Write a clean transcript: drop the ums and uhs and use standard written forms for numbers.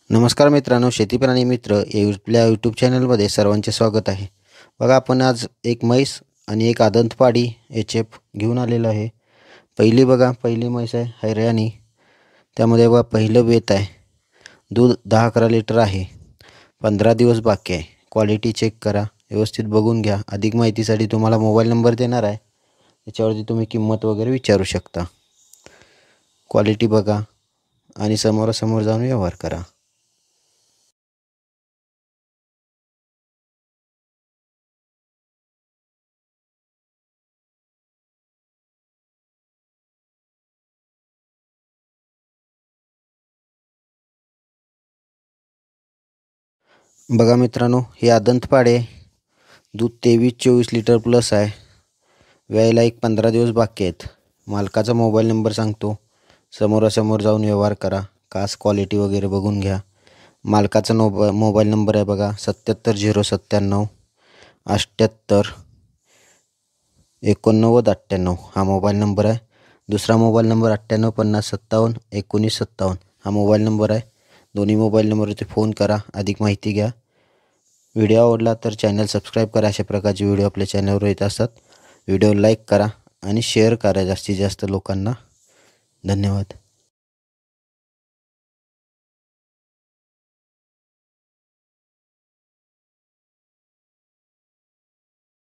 नमस्कार मित्रांनो, शेती प्राणी मित्र आपल्या यूट्यूब चॅनलमध्ये सर्वांचे स्वागत आहे. बघा, आपण आज एक म्हैस आणि एक आदंतपाडी एचएफ घेऊन आलेलो आहे. पहिली म्हैस आहे हरियाणी. त्यामध्ये बघा पहिलं वेत आहे. दूध 10-11 लिटर आहे. 15 दिवस बाकी आहे. क्वालिटी चेक करा, व्यवस्थित बघून घ्या. अधिक माहितीसाठी तुम्हाला मोबाईल नंबर देणार आहे, त्याच्यावरती तुम्ही किंमत वगैरे विचारू शकता. क्वालिटी बघा आणि समोरासमोर जाऊन व्यवहार करा. बघा मित्रांनो, हे आदंतपाडे दूध 23-24 लिटर प्लस आहे. व्यायला एक 15 दिवस बाकी आहेत. मालकाचा मोबाईल नंबर सांगतो, समोरासमोर जाऊन व्यवहार करा. कास क्वालिटी वगैरे बघून घ्या. मालकाचा मोबाईल नंबर आहे बघा, 77 097 78 89 98. हा मोबाईल नंबर आहे. दुसरा मोबाईल नंबर 98 50 57 19 57. हा मोबाईल नंबर आहे. दोन्ही मोबाईल नंबरवरती फोन करा, अधिक माहिती घ्या. व्हिडिओ आवडला तर चॅनल सबस्क्राईब करा. अशा प्रकारचे व्हिडिओ आपल्या चॅनलवर येत असतात. व्हिडिओ लाईक करा आणि शेअर करा जास्तीत जास्त लोकांना. धन्यवाद.